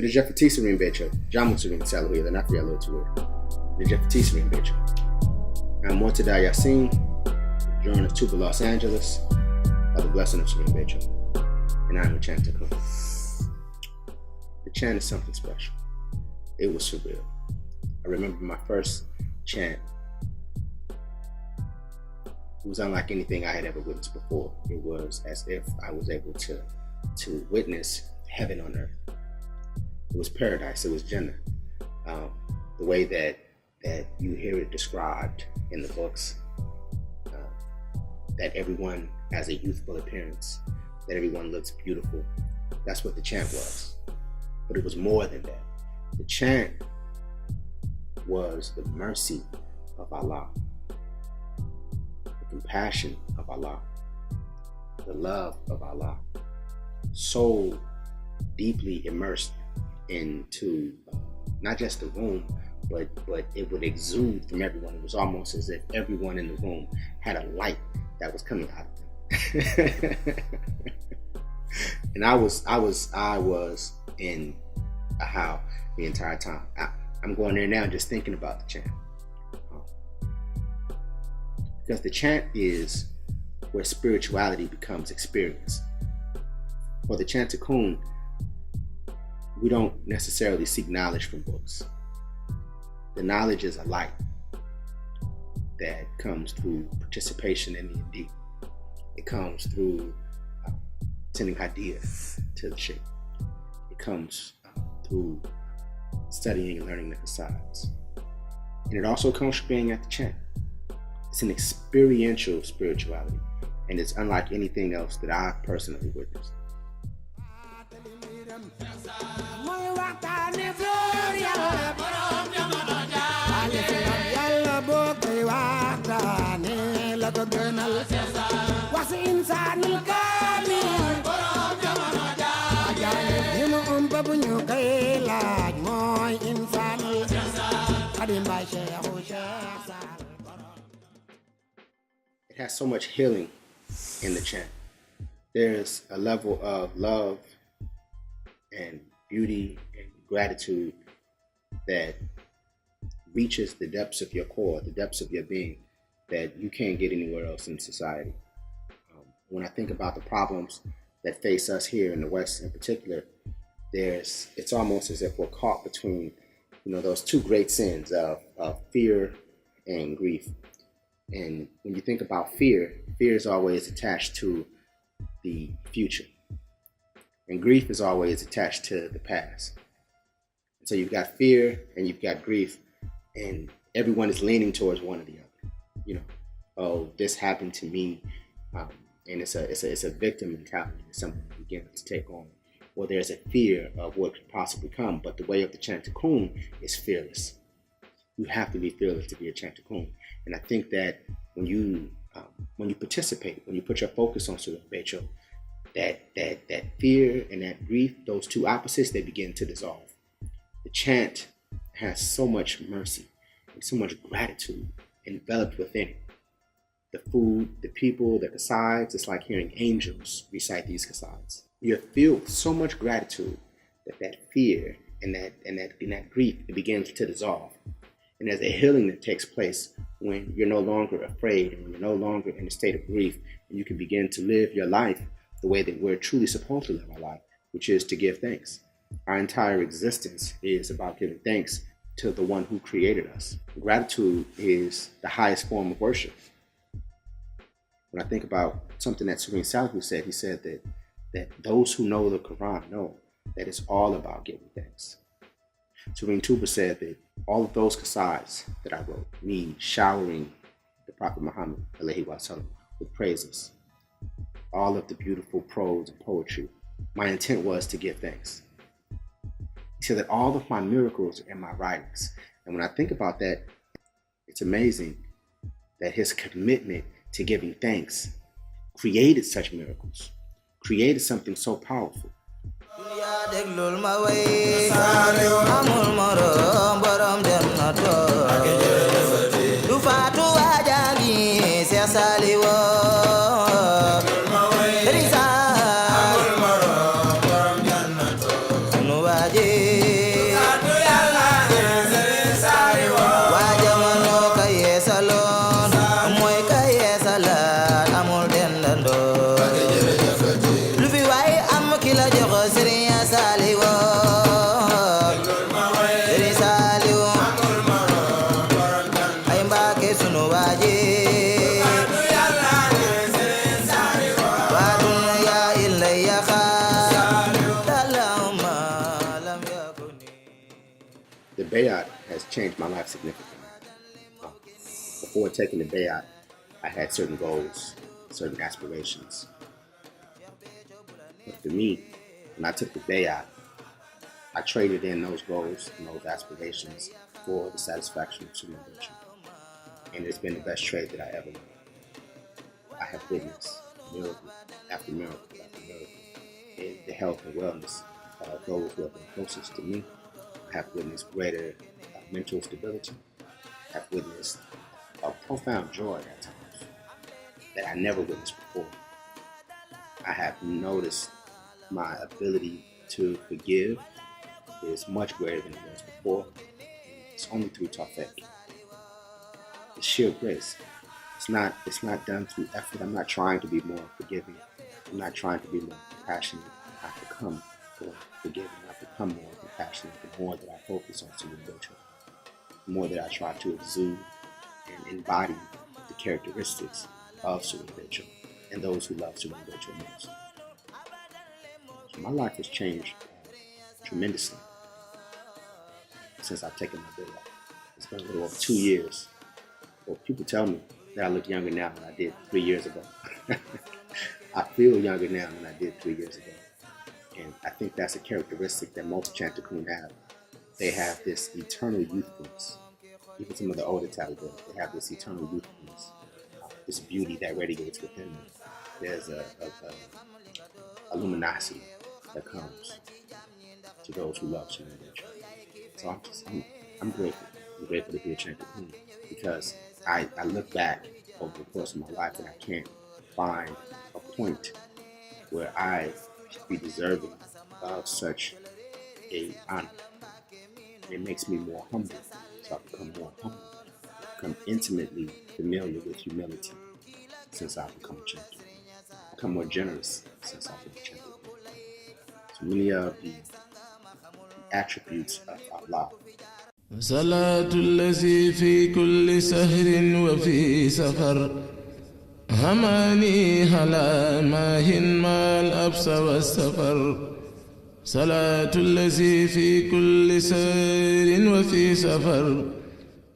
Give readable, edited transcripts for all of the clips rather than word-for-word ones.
Lijafatisa rin becho, jamutu rin salawi, the nafi alo to it. Lijafatisa rin becho. I'm Mortada Yasin, journal of Touba, Los Angeles, by the blessing of Surin Becho. And I'm a chant to come. The chant is something special. It was surreal. I remember my first chant. It was unlike anything I had ever witnessed before. It was as if I was able to witness heaven on earth. It was paradise. It was Jannah. The way that you hear it described in the books, that everyone has a youthful appearance, that everyone looks beautiful. That's what the chant was. But it was more than that. The chant was the mercy of Allah, the compassion of Allah, the love of Allah, so deeply immersed into not just the room, but it would exude from everyone. It was almost as if everyone in the room had a light that was coming out of them. And I was in a how the entire time. I'm going there now just thinking about the chant. Because the chant is where spirituality becomes experience. For the chant Tikkun, we don't necessarily seek knowledge from books. The knowledge is a light that comes through participation in the indeed. It comes through sending hadith to the sheikh. It comes through studying and learning the qasids. And it also comes from being at the chant. It's an experiential spirituality, and it's unlike anything else that I've personally witnessed. It has so much healing in the chant. There's a level of love and beauty and gratitude that reaches the depths of your core, the depths of your being, that you can't get anywhere else in society. When I think about the problems that face us here in the West in particular, it's almost as if we're caught between, those two great sins of fear and grief. And when you think about fear is always attached to the future. And grief is always attached to the past. So you've got fear and you've got grief, and everyone is leaning towards one or the other. Oh, this happened to me. And it's a victim mentality. It's something you begin to take on. Or there's a fear of what could possibly come. But the way of the chant Tikkun is fearless. You have to be fearless to be a chant Tikkun. And I think that when you participate, when you put your focus on Surin Becho, that fear and that grief, those two opposites, they begin to dissolve. The chant has so much mercy and so much gratitude enveloped within it. The food, the people, the qasids, it's like hearing angels recite these qasids. You're filled with so much gratitude that fear and that grief, it begins to dissolve. And there's a healing that takes place when you're no longer afraid and when you're no longer in a state of grief, and you can begin to live your life the way that we're truly supposed to live our life, which is to give thanks. Our entire existence is about giving thanks to the one who created us. Gratitude is the highest form of worship. When I think about something that Surin Salafi said, he said that those who know the Quran know that it's all about giving thanks. Surin Touba said that all of those qasids that I wrote, me showering the Prophet Muhammad alayhi wa sallam with praises, all of the beautiful prose and poetry, my intent was to give thanks. He said that all of my miracles are in my writings. And when I think about that, it's amazing that his commitment to giving thanks created such miracles, created something so powerful. Risa bayat has changed my life significantly. Um, Before taking the bayat, I had certain goals, certain aspirations. But for me, when I took the bayat, I traded in those goals and those aspirations for the satisfaction of human nature. And it's been the best trade that I ever made. I have witnessed miracle after miracle after miracle in the health and wellness of those who have been closest to me. I have witnessed greater mental stability. I have witnessed a profound joy at times that I never witnessed before. I have noticed my ability to forgive is much greater than it was before. It's only through Tawfiq. It's sheer grace. It's not done through effort. I'm not trying to be more forgiving. I'm not trying to be more compassionate. I become more forgiving. I become more compassionate the more that I focus on Surrender, the more that I try to exude and embody the characteristics of Surrender and those who love Surrender most. So my life has changed tremendously since I've taken my day off. It's been a little over 2 years. Well, people tell me that I look younger now than I did 3 years ago. I feel younger now than I did 3 years ago. And I think that's a characteristic that most Chanticleer have. They have this eternal youthfulness. Even some of the older Taliban, they have this eternal youthfulness, this beauty that radiates within them. There's a luminosity that comes to those who love Surrender. So I'm grateful. I'm grateful to be a Chanticleer because I look back over the course of my life and I can't find a point where I should be deserving of such a honor. It makes me more humble, so I become more humble. I become intimately familiar with humility since I've become a champion. I become more generous since I've been a champion. So many of the attributes of Allah. صلاة الذي في كل سهر وفي سفر هماني هلا ماهن ما الأبس والسفر صلاة الذي في كل سهر وفي سفر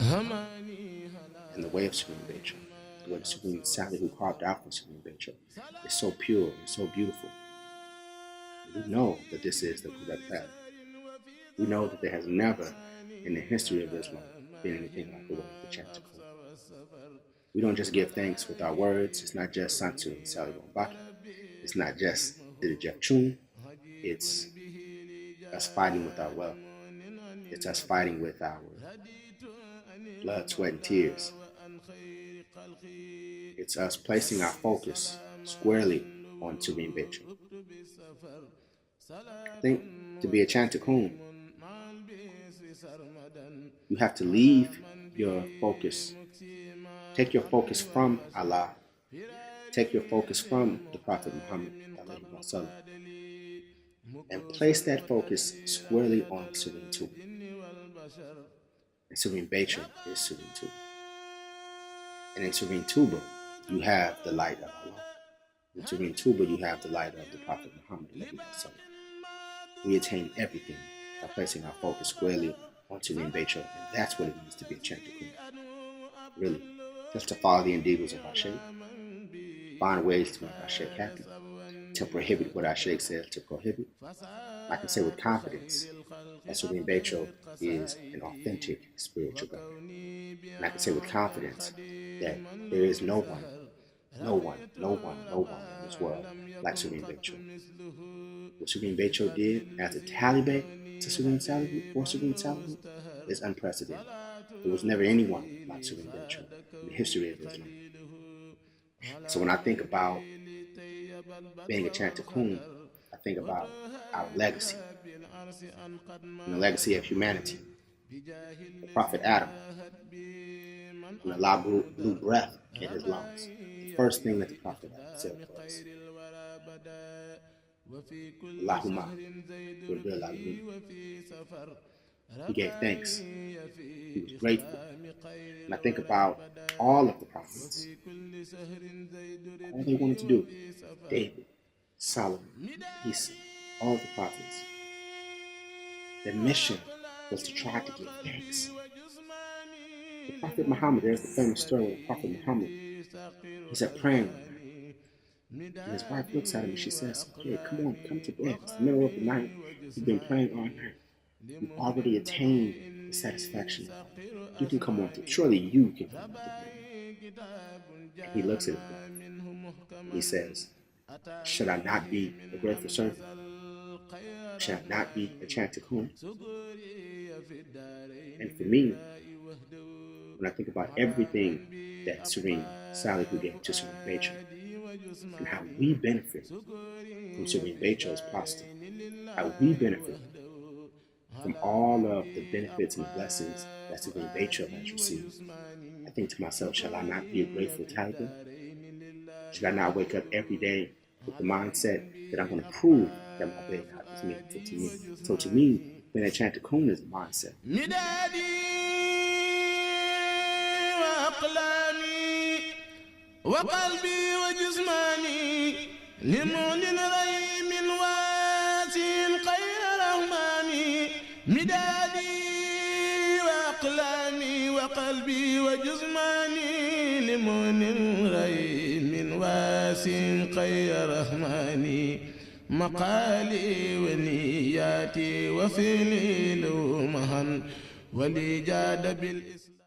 هماني هلا. In the way of Supreme Betra, the way the Supreme Sally who carved out for Supreme Betra is so pure and so beautiful. We know that this is the correct path. We know that there has never in the history of Islam been anything like the way of the Chanticleer. We don't just give thanks with our words. It's not just Sant and Sally Baki. It's not just the Jepchun. It's us fighting with our wealth. It's us fighting with our blood, sweat, and tears. It's us placing our focus squarely on Serene Betra. I think to be a Chanticleer, you have to leave your focus, take your focus from Allah, take your focus from the Prophet Muhammad, and place that focus squarely on Serene Touba. And Serene Betra is Serene Touba. And in Serene Touba, you have the light of Allah. In Serene Touba, you have the light of the Prophet Muhammad. We attain everything by placing our focus squarely on Serene Betra, and that's what it means to be a Chanticleer. Really, just to follow the endeavors of our Sheikh, find ways to make our Sheikh happy, to prohibit what our Sheikh says to prohibit. I can say with confidence that Serene Betra is an authentic spiritual God. And I can say with confidence that there is no one in this world like Serene Betra. What Serene Betra did as a Taliban to Serene Salihu or Serene Salihu is unprecedented. There was never anyone like Serene Betra in the history of Islam. So when I think about being a Chanticleer, I think about our legacy, and the legacy of humanity. The Prophet Adam, when Allah blew breath in his lungs, the first thing that the Prophet Adam said was, Allahumma rabbil alameen. He gave thanks. He was grateful. And I think about all of the prophets. All they wanted to do, David, Solomon, Isa, all of the prophets. Their mission was to try to give thanks. The Prophet Muhammad, there's the famous story of the Prophet Muhammad. He's at praying one night, and his wife looks at him and she says, "Kid, come to bed. It's the middle of the night. You've been praying all night. You've already attained the satisfaction. You can come on to, surely you can come on to bed." And he looks at his wife. He says, "Should I not be a grateful servant? Should I not be a chanticleer?" And for me, when I think about everything that Serene Salihu gave to Serene Bachel and how we benefit from Serene Bachel's pastor, how we benefit from all of the benefits and blessings that Serene Bachel has received, I think to myself, shall I not be a grateful tiger? Should I not wake up every day with the mindset that I'm going to prove that my bedtime is meaningful to me? So to me, being a chanticleer is a mindset. وقلبي وجسماني لمعلن ري من واسع خير رحماني مدادي وأقلامي وقلبي وجسماني لمعلن ري من واسع خير رحماني مقالي ونياتي وفعلي لومهن ولي جاد بالإسلام